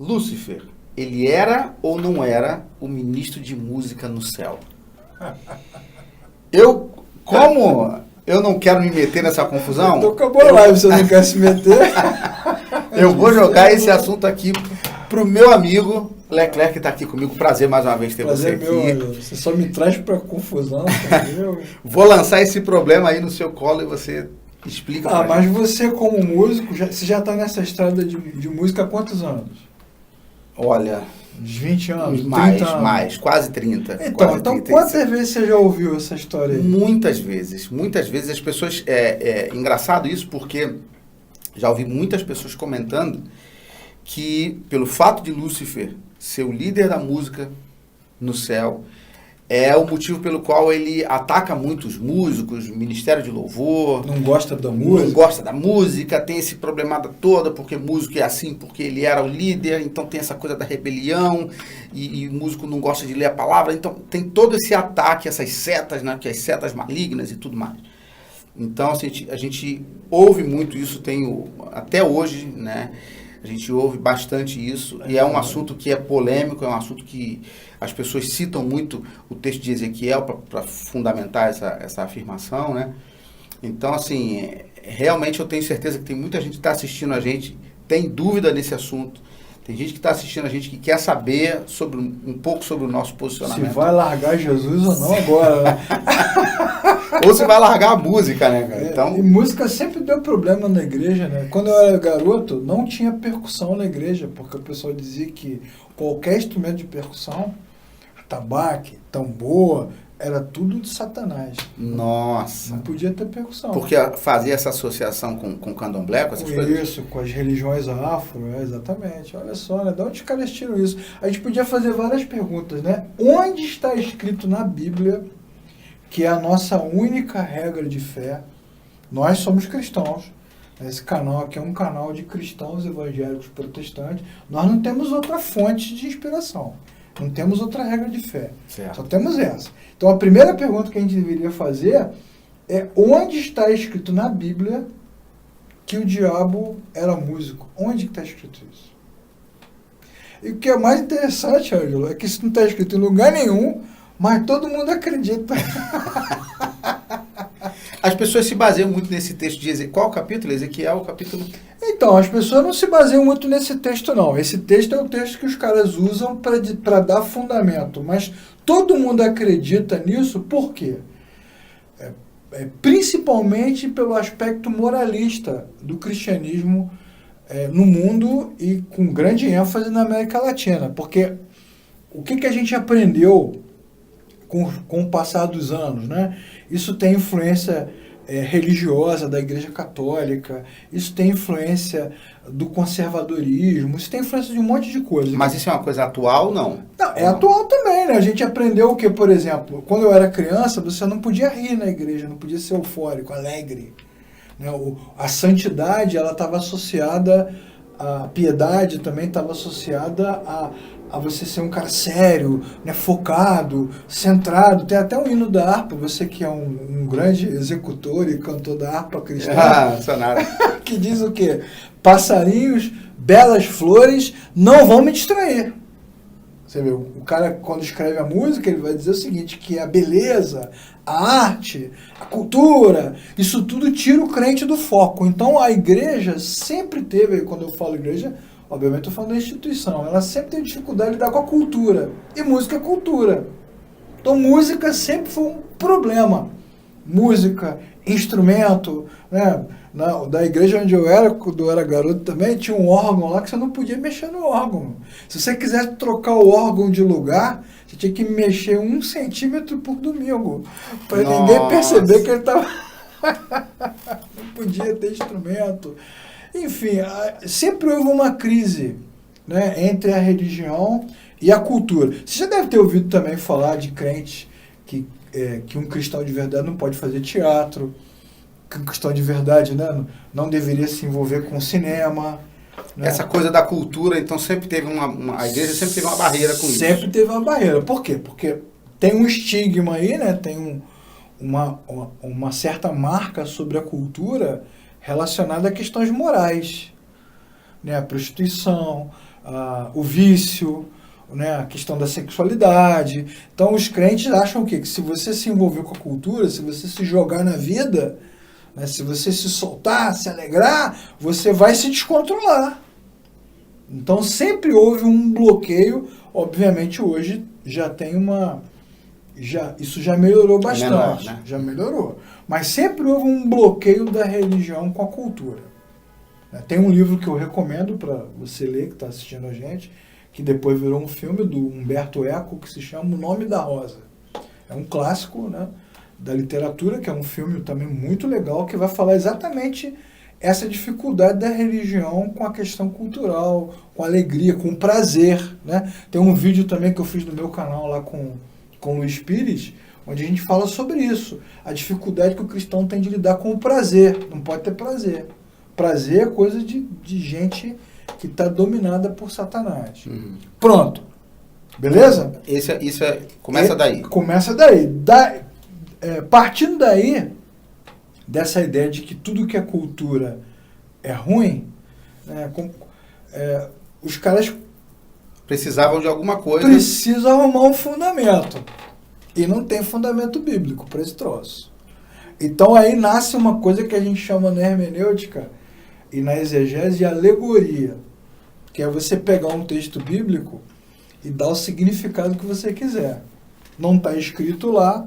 Lúcifer, ele era ou não era o ministro de música no céu? Como eu não quero me meter nessa confusão... Então acabou a live, você não quer se meter? Eu vou jogar esse assunto aqui pro meu amigo Leclerc, que está aqui comigo. Prazer mais uma vez ter você aqui. Meu, você só me traz para confusão. Vou lançar esse problema aí no seu colo e você explica pra mas gente. você como músico, você já está nessa estrada de música há quantos anos? Olha... Uns 20 anos? Mais, quase 30. Então, 30, quantas vezes você já ouviu essa história aí? Muitas vezes as pessoas... É engraçado isso porque já ouvi muitas pessoas comentando que pelo fato de Lúcifer ser o líder da música no céu, é o motivo pelo qual ele ataca muitos músicos, ministério de louvor. Não gosta da música? Não gosta da música, tem esse problemada toda, porque músico é assim, porque ele era o líder, então tem essa coisa da rebelião, e o músico não gosta de ler a palavra, então tem todo esse ataque, essas setas, né, que as setas malignas e tudo mais. Então a gente ouve muito isso, até hoje, né? A gente ouve bastante isso, e é um assunto que é polêmico, é um assunto que as pessoas citam muito o texto de Ezequiel para fundamentar essa afirmação, né? Então, assim, realmente eu tenho certeza que tem muita gente que está assistindo a gente, tem dúvida nesse assunto, tem gente que está assistindo a gente que quer saber um pouco sobre o nosso posicionamento. Se vai largar Jesus ou não agora, né? Ou se vai largar a música, né, cara? Então... E música sempre deu problema na igreja, né? Quando eu era garoto, não tinha percussão na igreja, porque o pessoal dizia que qualquer instrumento de percussão, atabaque, tambor, era tudo de Satanás. Nossa! Não podia ter percussão. Porque fazia essa associação com o candomblé, com essas coisas? Isso, com as religiões afro, exatamente. Olha só, né? De onde os caras tiram isso? A gente podia fazer várias perguntas, né? Onde está escrito na Bíblia que é a nossa única regra de fé? Nós somos cristãos. Esse canal aqui é um canal de cristãos evangélicos protestantes. Nós não temos outra fonte de inspiração. Não temos outra regra de fé. Certo. Só temos essa. Então a primeira pergunta que a gente deveria fazer é: onde está escrito na Bíblia que o diabo era músico? Onde está escrito isso? E o que é mais interessante, Ângelo, é que isso não está escrito em lugar nenhum, mas todo mundo acredita. As pessoas se baseiam muito nesse texto de Ezequiel. Qual capítulo? Ezequiel, capítulo... Então, as pessoas não se baseiam muito nesse texto, não. Esse texto é o texto que os caras usam para dar fundamento. Mas todo mundo acredita nisso, por quê? Principalmente pelo aspecto moralista do cristianismo no mundo e com grande ênfase na América Latina. Porque o que a gente aprendeu com o passar dos anos, né? Isso tem influência religiosa da Igreja Católica, isso tem influência do conservadorismo, isso tem influência de um monte de coisa. Mas isso é uma coisa atual, não? Não, é atual também, né? A gente aprendeu o que, por exemplo, quando eu era criança, você não podia rir na igreja, não podia ser eufórico, alegre. Né? A santidade, ela estava associada, a piedade também estava associada a você ser um cara sério, né, focado, centrado. Tem até um hino da harpa, você que é um grande executor e cantor da harpa cristã, que diz o quê? Passarinhos, belas flores, não vão me distrair. Você vê, o cara, quando escreve a música, ele vai dizer o seguinte, que a beleza, a arte, a cultura, isso tudo tira o crente do foco. Então a igreja sempre teve, quando eu falo igreja, obviamente eu falo da instituição, ela sempre tem dificuldade de lidar com a cultura. E música é cultura. Então música sempre foi um problema. Música, instrumento, né? Da igreja onde eu era, quando eu era garoto também, tinha um órgão lá que você não podia mexer no órgão. Se você quisesse trocar o órgão de lugar, você tinha que mexer 1 centímetro por domingo, para ninguém perceber que ele estava... Não podia ter instrumento. Enfim, sempre houve uma crise, né, entre a religião e a cultura. Você já deve ter ouvido também falar de crentes que um cristão de verdade não pode fazer teatro, que um cristão de verdade, né, não deveria se envolver com cinema. Né? Essa coisa da cultura, então sempre teve a igreja sempre teve uma barreira com isso. Sempre teve uma barreira. Por quê? Porque tem um estigma aí, né, tem uma certa marca sobre a cultura relacionada a questões morais, né, a prostituição, o vício, né, a questão da sexualidade. Então os crentes acham o quê? Que se você se envolver com a cultura, se você se jogar na vida, né, se você se soltar, se alegrar, você vai se descontrolar. Então sempre houve um bloqueio. Obviamente hoje já tem isso já melhorou bastante, menor, né? já melhorou. Mas sempre houve um bloqueio da religião com a cultura. Tem um livro que eu recomendo para você ler, que está assistindo a gente, que depois virou um filme do Humberto Eco, que se chama O Nome da Rosa. É um clássico, né, da literatura, que é um filme também muito legal, que vai falar exatamente essa dificuldade da religião com a questão cultural, com alegria, com prazer, né? Tem um vídeo também que eu fiz no meu canal lá com o Luiz Pires, onde a gente fala sobre isso, a dificuldade que o cristão tem de lidar com o prazer. Não pode ter prazer. Prazer é coisa de gente que está dominada por Satanás. Uhum. Pronto. Beleza? Começa daí. Começa daí. Partindo daí, dessa ideia de que tudo que é cultura é ruim, né, os caras precisavam de alguma coisa. Precisam arrumar um fundamento. E não tem fundamento bíblico para esse troço. Então aí nasce uma coisa que a gente chama na hermenêutica e na exegese de alegoria, que é você pegar um texto bíblico e dar o significado que você quiser. Não está escrito lá,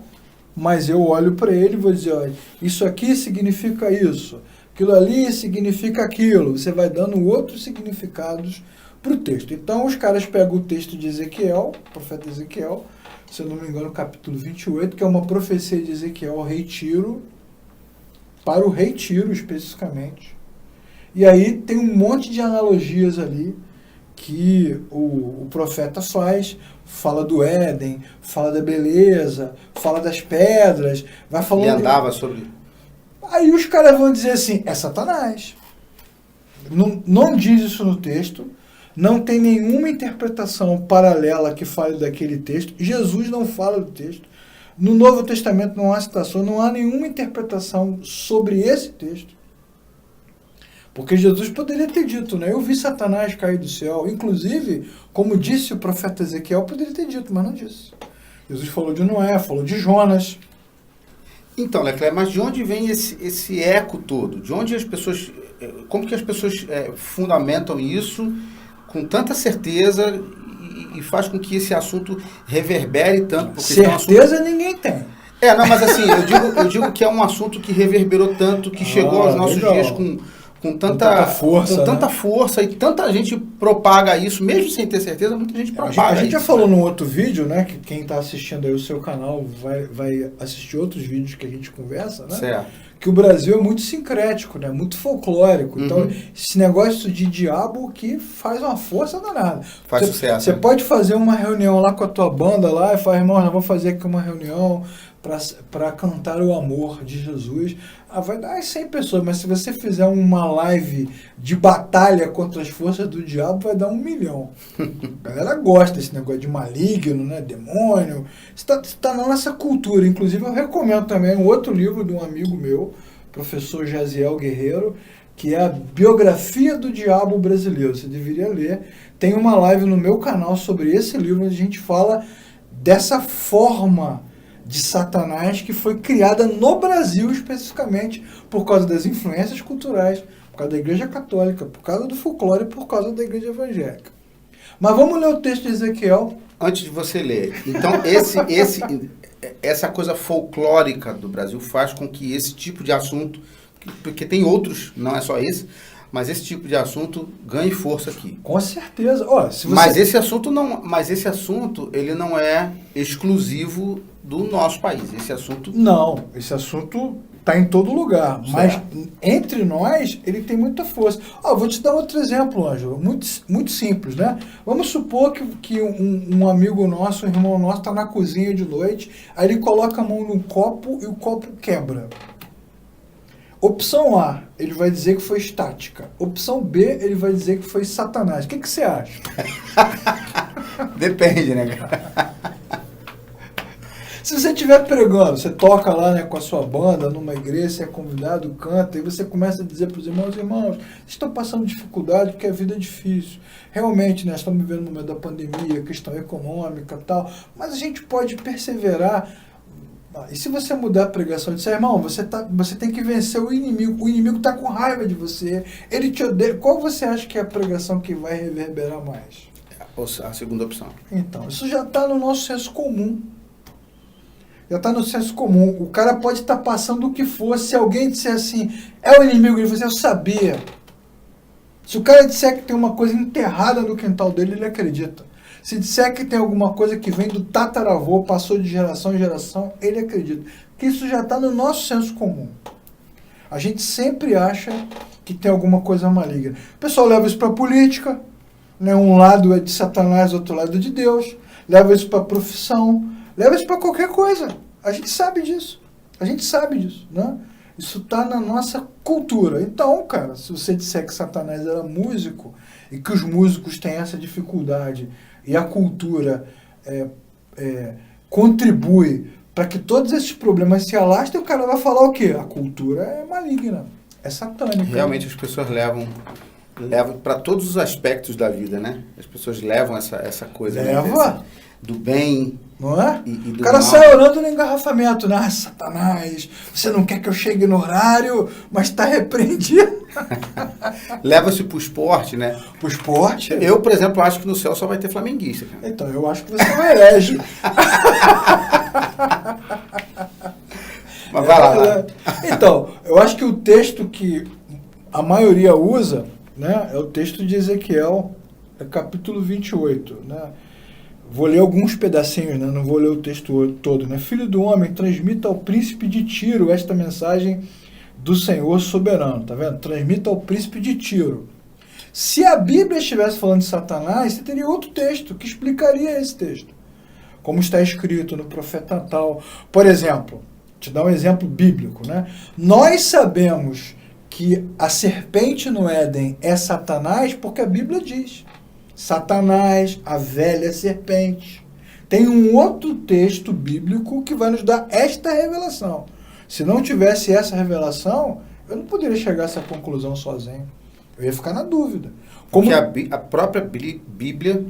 mas eu olho para ele e vou dizer, olha, isso aqui significa isso, aquilo ali significa aquilo. Você vai dando outros significados para o texto. Então os caras pegam o texto de Ezequiel, profeta Ezequiel, se eu não me engano, capítulo 28, que é uma profecia de Ezequiel ao rei Tiro, para o rei Tiro especificamente. E aí tem um monte de analogias ali que o profeta fala do Éden, fala da beleza, fala das pedras, vai falando... Ele andava sobre... Aí os caras vão dizer assim, é Satanás. Não diz isso no texto, não tem nenhuma interpretação paralela que fale daquele texto. Jesus não fala do texto. No Novo Testamento não há citação, não há nenhuma interpretação sobre esse texto. Porque Jesus poderia ter dito, né? Eu vi Satanás cair do céu. Inclusive, como disse o profeta Ezequiel, poderia ter dito, mas não disse. Jesus falou de Noé, falou de Jonas. Então, Leclerc, mas de onde vem esse eco todo? De onde as pessoas... Como que as pessoas fundamentam isso com tanta certeza e faz com que esse assunto reverbere tanto? Porque certeza ninguém tem. Não, mas assim, eu digo que é um assunto que reverberou tanto, que chegou aos nossos dias com tanta força, e tanta gente propaga isso, mesmo sem ter certeza, muita gente propaga. A gente já falou num outro vídeo, né? Que quem está assistindo aí o seu canal vai assistir outros vídeos que a gente conversa, né? Certo. Que o Brasil é muito sincrético, né? Muito folclórico. Então, esse negócio de diabo que faz uma força danada. Faz sucesso. Você pode fazer uma reunião lá com a tua banda lá e falar, irmão, nós vamos fazer aqui uma reunião para cantar o amor de Jesus. Vai dar 100 pessoas, mas se você fizer uma live de batalha contra as forças do diabo, vai dar 1 milhão. A galera gosta desse negócio de maligno, né? Demônio. Está na nossa cultura. Inclusive, eu recomendo também um outro livro de um amigo meu, professor Jaziel Guerreiro, que é a Biografia do Diabo Brasileiro. Você deveria ler. Tem uma live no meu canal sobre esse livro, onde a gente fala dessa forma de Satanás que foi criada no Brasil especificamente por causa das influências culturais, por causa da Igreja Católica, por causa do folclore e por causa da Igreja Evangélica. Mas vamos ler o texto de Ezequiel. Antes de você ler, então essa coisa folclórica do Brasil faz com que esse tipo de assunto, porque tem outros, não é só esse, mas esse tipo de assunto ganhe força aqui. Com certeza. Olha, se você... Mas esse assunto ele não é exclusivo do nosso país. Esse assunto está em todo lugar. Certo. Mas entre nós, ele tem muita força. Vou te dar outro exemplo, Ângelo. Muito, muito simples, né? Vamos supor que um amigo nosso, um irmão nosso, está na cozinha de noite, aí ele coloca a mão num copo e o copo quebra. Opção A, ele vai dizer que foi estática. Opção B, ele vai dizer que foi Satanás. O que você acha? Depende, né, cara? Se você estiver pregando, você toca lá, né, com a sua banda, numa igreja, você é convidado, canta, e você começa a dizer para os irmãos, vocês estão passando dificuldade porque a vida é difícil. Realmente, né, estamos vivendo no momento da pandemia, questão econômica e tal, mas a gente pode perseverar. E se você mudar a pregação e disser, irmão, você tem que vencer o inimigo está com raiva de você, ele te odeia, qual você acha que é a pregação que vai reverberar mais? A segunda opção. Então, isso já está no nosso senso comum. Já está no senso comum. O cara pode estar passando o que for. Se alguém disser assim, é o inimigo, ele vai dizer, eu sabia. Se o cara disser que tem uma coisa enterrada no quintal dele, ele acredita. Se disser que tem alguma coisa que vem do tataravô, passou de geração em geração, ele acredita. Porque isso já está no nosso senso comum. A gente sempre acha que tem alguma coisa maligna. O pessoal leva isso para a política, né? Um lado é de Satanás, outro lado é de Deus. Leva isso para a profissão. Leva isso para qualquer coisa. A gente sabe disso. A gente sabe disso, né? Isso está na nossa cultura. Então, cara, se você disser que Satanás era músico e que os músicos têm essa dificuldade e a cultura contribui para que todos esses problemas se alastrem, o cara vai falar o quê? A cultura é maligna, é satânica. Realmente as pessoas levam para todos os aspectos da vida, né? As pessoas levam essa coisa. Leva. Né? Do bem. Não é? E do o cara mal. sai orando no engarrafamento, né? Ah, Satanás, você não quer que eu chegue no horário, mas está repreendido. Leva-se pro esporte, né? Pro esporte? Eu, por exemplo, acho que no céu só vai ter flamenguista. Cara. Então, eu acho que você não herege. Mas vai lá. Então, eu acho que o texto que a maioria usa, né, é o texto de Ezequiel, capítulo 28, né? Vou ler alguns pedacinhos, né? Não vou ler o texto todo, né? Filho do homem, transmita ao príncipe de Tiro esta mensagem do Senhor soberano, tá vendo? Transmita ao príncipe de Tiro. Se a Bíblia estivesse falando de Satanás, você teria outro texto que explicaria esse texto. Como está escrito no profeta tal. Por exemplo, te dar um exemplo bíblico, né? Nós sabemos que a serpente no Éden é Satanás porque a Bíblia diz. Satanás, a velha serpente. Tem um outro texto bíblico que vai nos dar esta revelação. Se não tivesse essa revelação, eu não poderia chegar a essa conclusão sozinho. Eu ia ficar na dúvida. Porque a própria Bíblia,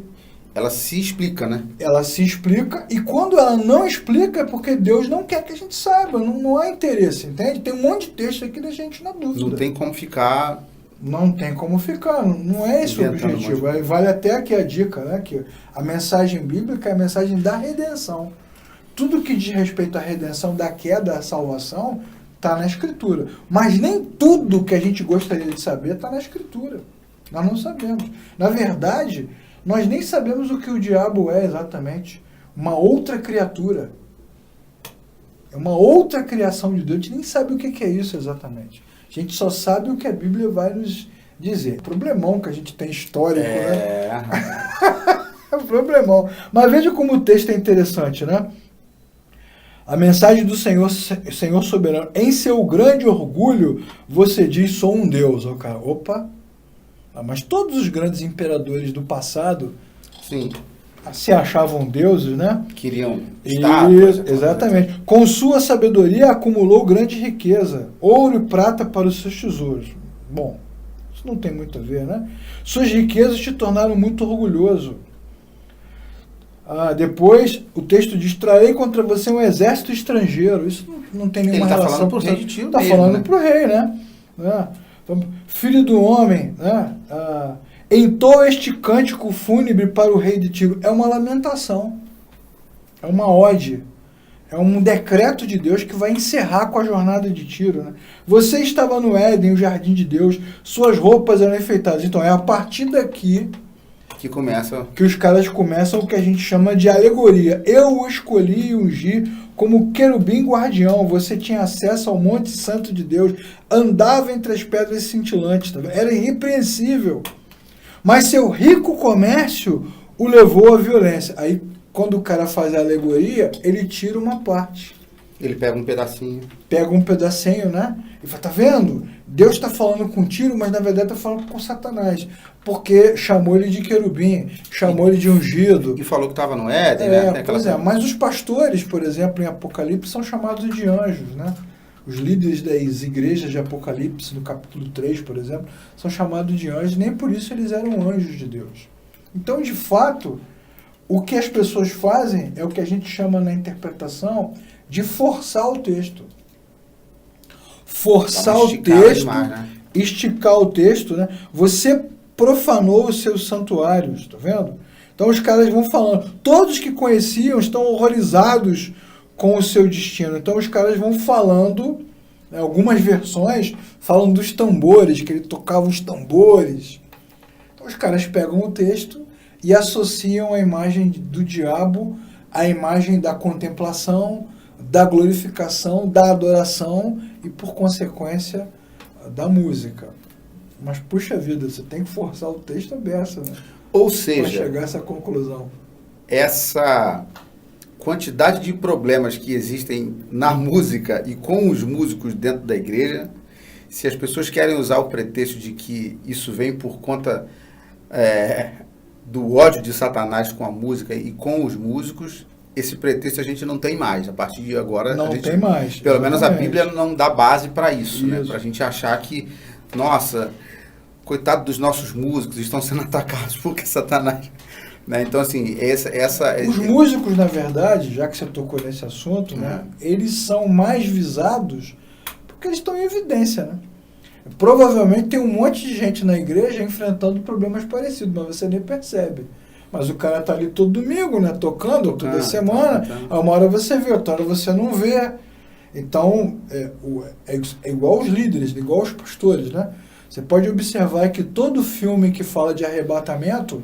ela se explica, né? Ela se explica, e quando ela não explica é porque Deus não quer que a gente saiba. Não há interesse, entende? Tem um monte de texto aqui da gente na dúvida. Não tem como ficar... Não tem como ficar, não é esse o objetivo. Aí vale até aqui a dica, né? Que a mensagem bíblica é a mensagem da redenção. Tudo que diz respeito à redenção da queda, à salvação, está na Escritura. Mas nem tudo que a gente gostaria de saber está na Escritura. Nós não sabemos. Na verdade, nós nem sabemos o que o diabo é exatamente. Uma outra criatura. É uma outra criação de Deus. A gente nem sabe o que é isso exatamente. A gente só sabe o que a Bíblia vai nos dizer. Problemão que a gente tem histórico, né? É um problemão. Mas veja como o texto é interessante, né? A mensagem do Senhor soberano. Em seu grande orgulho, você diz, sou um Deus. Oh, cara, opa! Mas todos os grandes imperadores do passado... Sim. Se achavam deuses, né? Queriam estar. Exatamente. Com sua sabedoria acumulou grande riqueza, ouro e prata para os seus tesouros. Bom, isso não tem muito a ver, né? Suas riquezas te tornaram muito orgulhoso. Depois, o texto diz, trarei contra você um exército estrangeiro. Isso não tem nenhuma relação. Ele está falando para o rei de Tiro. Está falando para o rei, né? Então, filho do homem, né? Entoa este cântico fúnebre para o rei de Tiro. É uma lamentação. É uma ode. É um decreto de Deus que vai encerrar com a jornada de Tiro. Né? Você estava no Éden, o jardim de Deus. Suas roupas eram enfeitadas. Então, é a partir daqui que os caras começam o que a gente chama de alegoria. Eu o escolhi e ungi como querubim guardião. Você tinha acesso ao Monte Santo de Deus. Andava entre as pedras cintilantes. Tá? Era irrepreensível. Mas seu rico comércio o levou à violência. Aí, quando o cara faz a alegoria, ele tira uma parte. Ele pega um pedacinho. Pega um pedacinho, né? E fala, tá vendo? Deus está falando contigo, mas na verdade está falando com Satanás. Porque chamou ele de querubim, chamou ele de ungido. E falou que estava no Éden, né? Tem Pois mas os pastores, por exemplo, em Apocalipse, são chamados de anjos, né? Os líderes das igrejas de Apocalipse, no capítulo 3, por exemplo, são chamados de anjos, nem por isso eles eram anjos de Deus. Então, de fato, o que as pessoas fazem é o que a gente chama na interpretação de forçar o texto. Forçar o texto, demais, né? Esticar o texto, né? Você profanou os seus santuários, tá vendo? Então os caras vão falando, todos que conheciam estão horrorizados com o seu destino. Então os caras vão falando, né, algumas versões falam dos tambores, que ele tocava os tambores. Então os caras pegam o texto e associam a imagem do diabo à imagem da contemplação, da glorificação, da adoração e, por consequência, da música. Mas, puxa vida, você tem que forçar o texto aberto, né? Ou seja, para chegar a essa conclusão. Essa quantidade de problemas que existem na música e com os músicos dentro da igreja, se as pessoas querem usar o pretexto de que isso vem por conta do ódio de Satanás com a música e com os músicos, esse pretexto a gente não tem mais. A partir de agora, não a gente, tem mais. Pelo menos a Bíblia não dá base para isso, né? Isso. Para a gente achar que, nossa, coitado dos nossos músicos, estão sendo atacados porque Satanás... Né? Então, assim, os músicos, na verdade, já que você tocou nesse assunto, né, eles são mais visados porque eles estão em evidência, né? Provavelmente tem um monte de gente na igreja enfrentando problemas parecidos, mas você nem percebe. Mas o cara tá ali todo domingo, né, tocando toda semana, a uma hora você vê, outra hora você não vê. Então, é igual os líderes, igual os pastores, né? Você pode observar que todo filme que fala de arrebatamento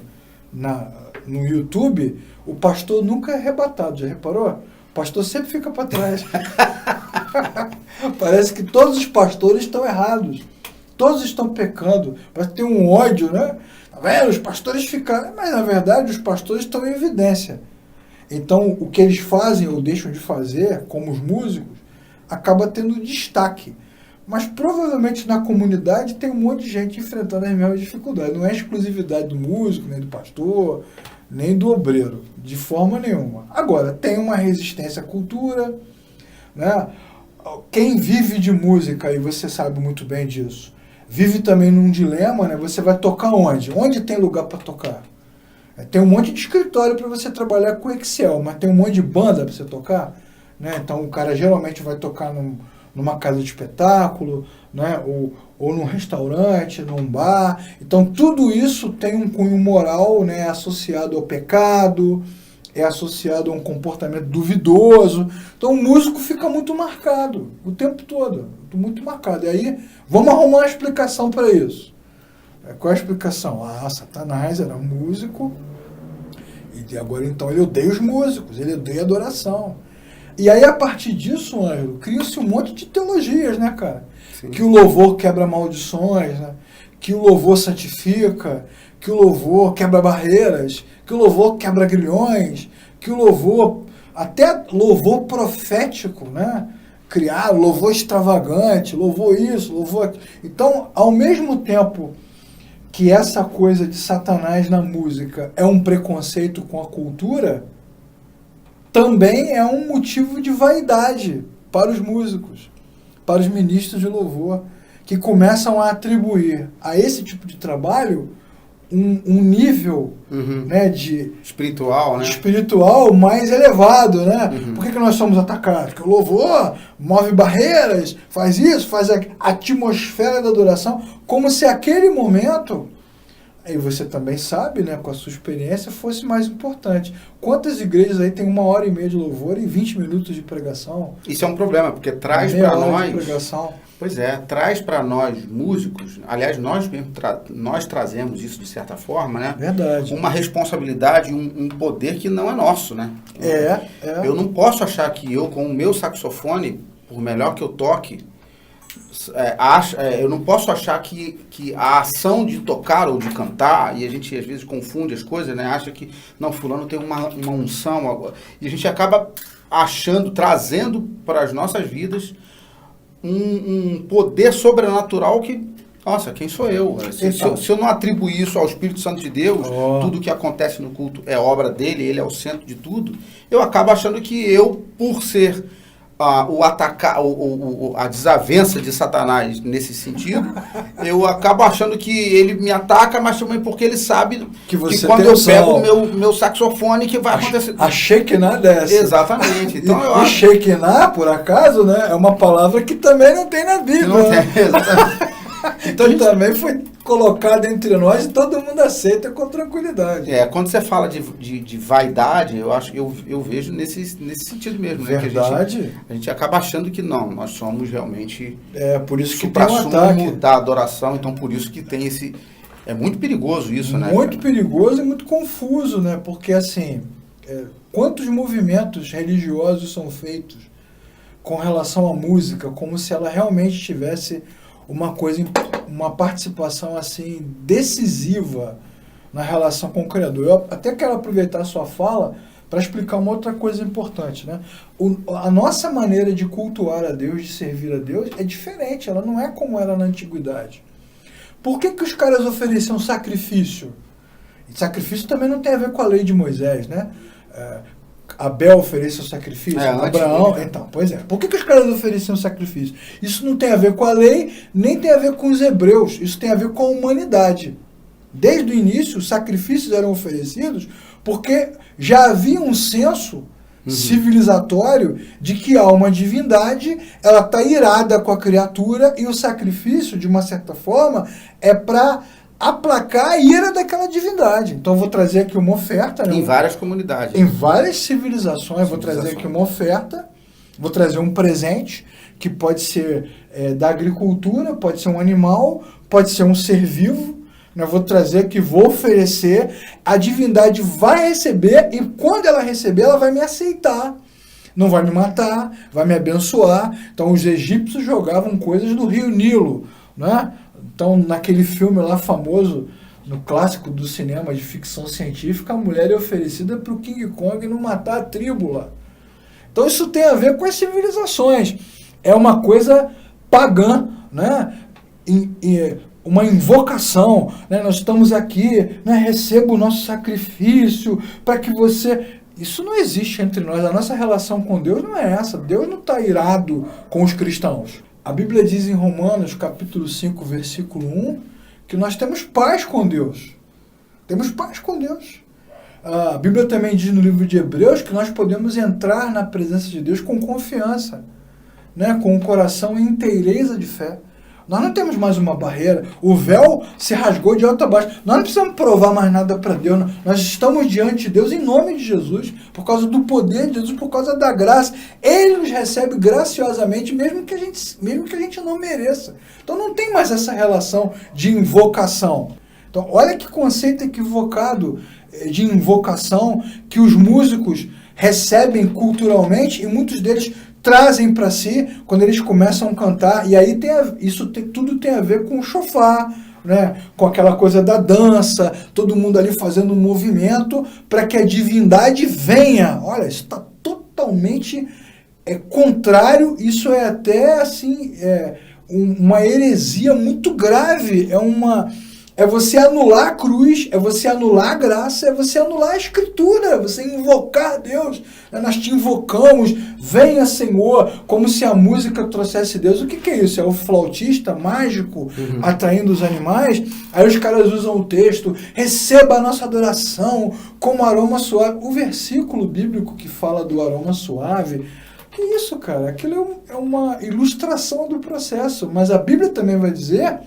no YouTube, o pastor nunca é arrebatado, já reparou? O pastor sempre fica para trás. Parece que todos os pastores estão errados. Todos estão pecando. Parece que tem um ódio, né? Os pastores ficaram... Mas, na verdade, os pastores estão em evidência. Então, o que eles fazem ou deixam de fazer, como os músicos, acaba tendo destaque. Mas, provavelmente, na comunidade tem um monte de gente enfrentando as mesmas dificuldades. Não é exclusividade do músico, nem do pastor, nem do obreiro, de forma nenhuma. Agora, tem uma resistência à cultura, né? Quem vive de música, e você sabe muito bem disso, vive também num dilema, né? Você vai tocar onde? Onde tem lugar para tocar? Tem um monte de escritório para você trabalhar com Excel, mas tem um monte de banda para você tocar, né? Então o cara geralmente vai tocar numa casa de espetáculo, né? Ou num restaurante, num bar. Então tudo isso tem um cunho moral, né? Associado ao pecado, é associado a um comportamento duvidoso. Então o músico fica muito marcado o tempo todo, muito marcado. E aí, vamos arrumar uma explicação para isso. Qual é a explicação? Satanás era músico, e agora então ele odeia os músicos, ele odeia a adoração. E aí, a partir disso, Ângelo, cria-se um monte de teologias, né, cara? Sim. Que o louvor quebra maldições, né? Que o louvor santifica, que o louvor quebra barreiras, que o louvor quebra grilhões, que o louvor, até louvor profético, né? Criar louvor extravagante, louvor isso, louvor aquilo. Então, ao mesmo tempo que essa coisa de Satanás na música é um preconceito com a cultura, também é um motivo de vaidade para os músicos, para os ministros de louvor, que começam a atribuir a esse tipo de trabalho um nível, né, de espiritual mais elevado, né? Por que nós somos atacados? Porque o louvor move barreiras, faz isso, faz a atmosfera da adoração, como se aquele momento, aí você também sabe, né, com a sua experiência, fosse mais importante. Quantas igrejas aí tem 1h30 de louvor e 20 minutos de pregação? Isso é um problema, porque traz para nós... de pregação. Pois é, traz para nós músicos, aliás, nós mesmo nós trazemos isso de certa forma, né? Verdade. Uma responsabilidade, um poder que não é nosso, né? Eu não posso achar que eu, com o meu saxofone, por melhor que eu toque, eu não posso achar que a ação de tocar ou de cantar, e a gente às vezes confunde as coisas, né? Acha que, não, fulano tem uma unção, e a gente acaba trazendo para as nossas vidas um poder sobrenatural que, nossa, quem sou eu? Se eu não atribuir isso ao Espírito Santo de Deus, tudo que acontece no culto é obra dele, ele é o centro de tudo, eu acabo achando que eu, por ser a desavença de Satanás nesse sentido, eu acabo achando que ele me ataca, mas também porque ele sabe que quando eu pego o meu saxofone que vai acontecer. A Shekinah desce. Exatamente. Então, eu acho... Shekinah, por acaso, né, é uma palavra que também não tem na Bíblia. Não tem, exatamente. Então, também foi colocado entre nós e todo mundo aceita com tranquilidade. Quando você fala de vaidade, eu vejo nesse sentido mesmo. Verdade. Né? Que a gente acaba achando que não, nós somos realmente por isso que tem um ataque da adoração, então por isso que tem esse... É muito perigoso isso, né? Muito perigoso e muito confuso, né? Porque, assim, quantos movimentos religiosos são feitos com relação à música, como se ela realmente tivesse uma participação assim decisiva na relação com o Criador. Eu até quero aproveitar a sua fala para explicar uma outra coisa importante, né? A nossa maneira de cultuar a Deus, de servir a Deus, é diferente, ela não é como era na antiguidade. Por que os caras ofereciam sacrifício? E sacrifício também não tem a ver com a lei de Moisés, né? Abel ofereceu sacrifício, Abraão... Então, pois é. Por que os caras ofereciam sacrifício? Isso não tem a ver com a lei, nem tem a ver com os hebreus. Isso tem a ver com a humanidade. Desde o início, os sacrifícios eram oferecidos porque já havia um senso civilizatório de que há uma divindade, ela está irada com a criatura e o sacrifício, de uma certa forma, é para aplacar a ira daquela divindade. Então eu vou trazer aqui uma oferta. Né? Em várias comunidades. Em várias civilizações. Vou trazer aqui uma oferta, vou trazer um presente, que pode ser da agricultura, pode ser um animal, pode ser um ser vivo. Eu vou trazer aqui, vou oferecer, a divindade vai receber e quando ela receber, ela vai me aceitar. Não vai me matar, vai me abençoar. Então os egípcios jogavam coisas do rio Nilo, né? Então, naquele filme lá famoso, no clássico do cinema de ficção científica, a mulher é oferecida para o King Kong não matar a tribo lá. Então, isso tem a ver com as civilizações. É uma coisa pagã, né? Uma invocação. Né? Nós estamos aqui, né? Receba o nosso sacrifício para que você... Isso não existe entre nós. A nossa relação com Deus não é essa. Deus não está irado com os cristãos. A Bíblia diz em Romanos, capítulo 5, versículo 1, que nós temos paz com Deus. Temos paz com Deus. A Bíblia também diz no livro de Hebreus que nós podemos entrar na presença de Deus com confiança, né? Com o coração em inteireza de fé. Nós não temos mais uma barreira. O véu se rasgou de alto a baixo. Nós não precisamos provar mais nada para Deus. Não. Nós estamos diante de Deus em nome de Jesus, por causa do poder de Jesus, por causa da graça. Ele nos recebe graciosamente, mesmo que a gente não mereça. Então não tem mais essa relação de invocação. Então olha que conceito equivocado de invocação que os músicos recebem culturalmente e muitos deles trazem para si quando eles começam a cantar, e aí tudo tem a ver com o chofar, né? Com aquela coisa da dança, todo mundo ali fazendo um movimento para que a divindade venha. Olha, isso está totalmente contrário, isso é até assim, uma heresia muito grave, é você anular a cruz, é você anular a graça, é você anular a escritura, é você invocar Deus. Nós te invocamos, venha Senhor, como se a música trouxesse Deus. O que é isso? É o flautista mágico atraindo os animais? Aí os caras usam o texto, receba a nossa adoração como aroma suave. O versículo bíblico que fala do aroma suave, que isso, cara? Aquilo é uma ilustração do processo, mas a Bíblia também vai dizer,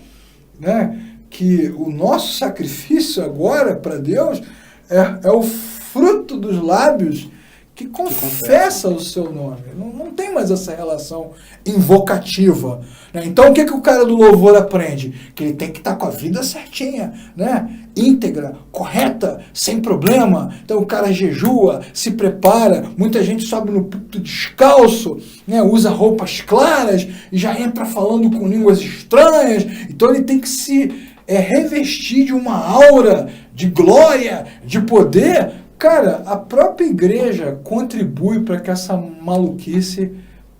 né, que o nosso sacrifício agora para Deus é o fruto dos lábios que confessa o seu nome. Não tem mais essa relação invocativa. Né? Então o que o cara do louvor aprende? Que ele tem que estar com a vida certinha, né? Íntegra, correta, sem problema. Então o cara jejua, se prepara, muita gente sobe no púlpito descalço, né? Usa roupas claras e já entra falando com línguas estranhas. Então ele tem que se revestir de uma aura de glória, de poder. Cara, a própria igreja contribui para que essa maluquice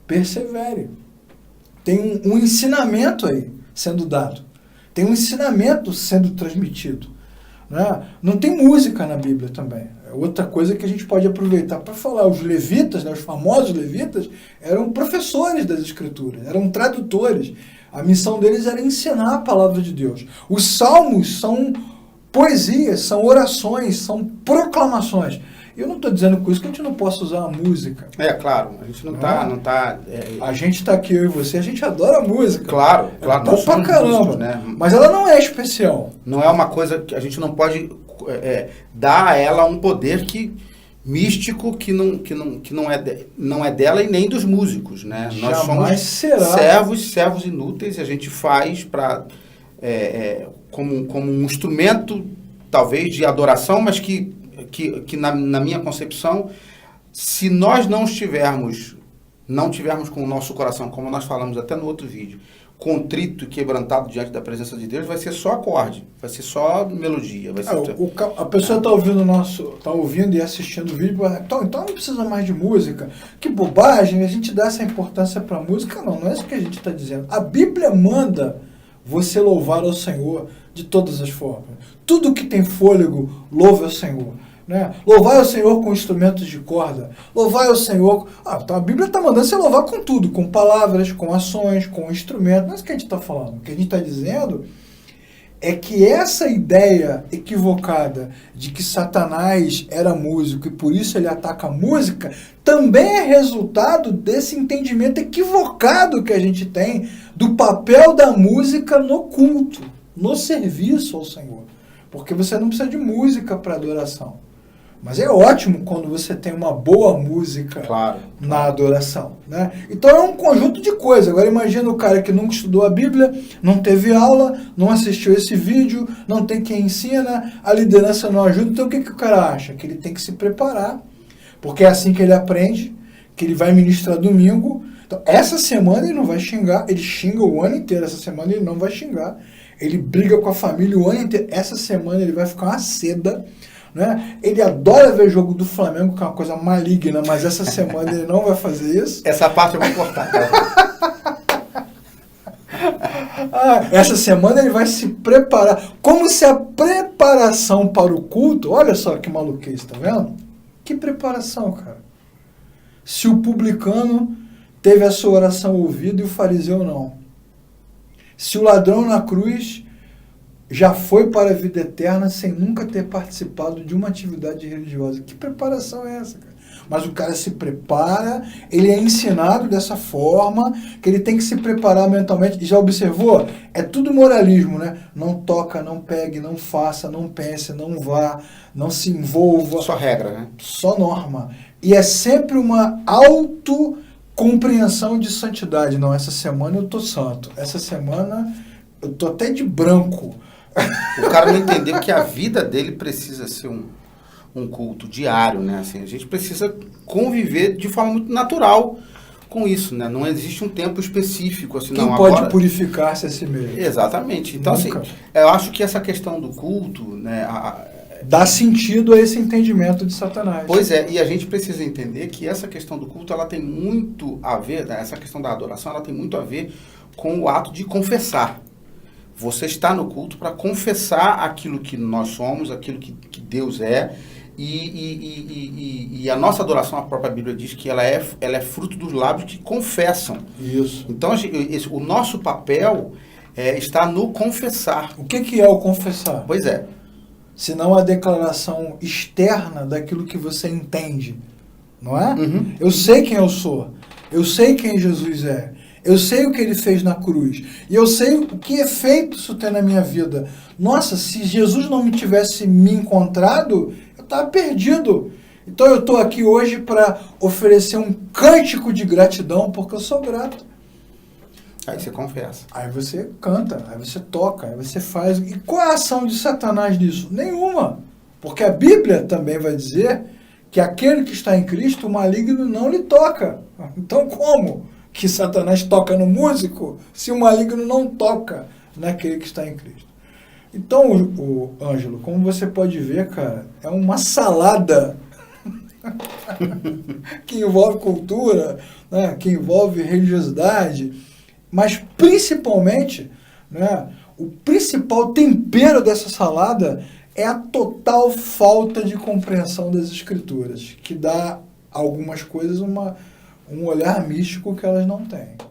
persevere. tem um ensinamento aí sendo dado. Tem um ensinamento sendo transmitido. Né? Não tem música na Bíblia também. É outra coisa que a gente pode aproveitar para falar. Os levitas, né, os famosos levitas, eram professores das Escrituras, eram tradutores. A missão deles era ensinar a palavra de Deus. Os salmos são poesias, são orações, são proclamações. Eu não estou dizendo com isso que a gente não possa usar a música. É, claro, a gente não tá... A gente está aqui, eu e você, a gente adora música. Claro, é bom pra caramba, músicos, né? Mas ela não é especial. Não é uma coisa que a gente não pode dar a ela um poder místico que não é dela e nem dos músicos, né? Nós somos servos inúteis, e a gente faz para como um instrumento, talvez, de adoração, mas que na minha concepção, se nós não tivermos com o nosso coração, como nós falamos até no outro vídeo, contrito e quebrantado diante da presença de Deus, vai ser só acorde, vai ser só melodia. Vai ser a pessoa está ouvindo e assistindo o vídeo, então não precisa mais de música. Que bobagem, a gente dá essa importância para a música. Não é isso que a gente está dizendo. A Bíblia manda você louvar ao Senhor de todas as formas. Tudo que tem fôlego, louve ao Senhor. Né? Louvai ao Senhor com instrumentos de corda. Louvai ao Senhor... então a Bíblia está mandando você louvar com tudo. Com palavras, com ações, com instrumentos. Não é isso que a gente está falando. O que a gente está dizendo é que essa ideia equivocada de que Satanás era músico e por isso ele ataca a música, também é resultado desse entendimento equivocado que a gente tem do papel da música no culto, no serviço ao Senhor. Porque você não precisa de música para adoração. Mas é ótimo quando você tem uma boa música na adoração. Né? Então é um conjunto de coisas. Agora imagina o cara que nunca estudou a Bíblia, não teve aula, não assistiu esse vídeo, não tem quem ensina, a liderança não ajuda. Então o que o cara acha? Que ele tem que se preparar, porque é assim que ele aprende, que ele vai ministrar domingo. Então essa semana ele não vai xingar, ele xinga o ano inteiro, essa semana ele não vai xingar. Ele briga com a família o ano inteiro, essa semana ele vai ficar uma seda. Né? Ele adora ver jogo do Flamengo, que é uma coisa maligna, mas essa semana ele não vai fazer isso. Essa parte eu vou cortar. Essa semana ele vai se preparar. Como se a preparação para o culto... Olha só que maluquice, tá vendo? Que preparação, cara. Se o publicano teve a sua oração ouvida e o fariseu não. Se o ladrão na cruz já foi para a vida eterna sem nunca ter participado de uma atividade religiosa. Que preparação é essa, cara? Mas o cara se prepara, ele é ensinado dessa forma, que ele tem que se preparar mentalmente. E já observou? É tudo moralismo, né? Não toca, não pegue, não faça, não pense, não vá, não se envolva. Só regra, né? Só norma. E é sempre uma autocompreensão de santidade. Não, essa semana eu tô santo. Essa semana eu tô até de branco. O cara não entendeu que a vida dele precisa ser um culto diário, né? Assim, a gente precisa conviver de forma muito natural com isso, né? Não existe um tempo específico. Assim, Quem não, pode agora... purificar-se a si mesmo. Exatamente. Então, Nunca. assim, eu acho que essa questão do culto, né? Dá sentido a esse entendimento de Satanás. Pois é, e a gente precisa entender que essa questão do culto, ela tem muito a ver, né? Essa questão da adoração, ela tem muito a ver com o ato de confessar. Você está no culto para confessar aquilo que nós somos, aquilo que Deus é, e a nossa adoração, a própria Bíblia diz que ela é fruto dos lábios que confessam. Isso. Então, o nosso papel está no confessar. O que é o confessar? Pois é. Senão a declaração externa daquilo que você entende, não é? Uhum. Eu sei quem eu sou, eu sei quem Jesus é. Eu sei o que ele fez na cruz. E eu sei o que efeito isso tem na minha vida. Nossa, se Jesus não me tivesse me encontrado, eu estava perdido. Então eu estou aqui hoje para oferecer um cântico de gratidão, porque eu sou grato. Aí você confessa. Aí você canta, aí você toca, aí você faz. E qual é a ação de Satanás nisso? Nenhuma. Porque a Bíblia também vai dizer que aquele que está em Cristo, o maligno não lhe toca. Então como que Satanás toca no músico, se o maligno não toca naquele que está em Cristo? Então, o Ângelo, como você pode ver, cara, é uma salada que envolve cultura, né, que envolve religiosidade, Mas principalmente, né, o principal tempero dessa salada é a total falta de compreensão das escrituras, que dá a algumas coisas um olhar místico que elas não têm.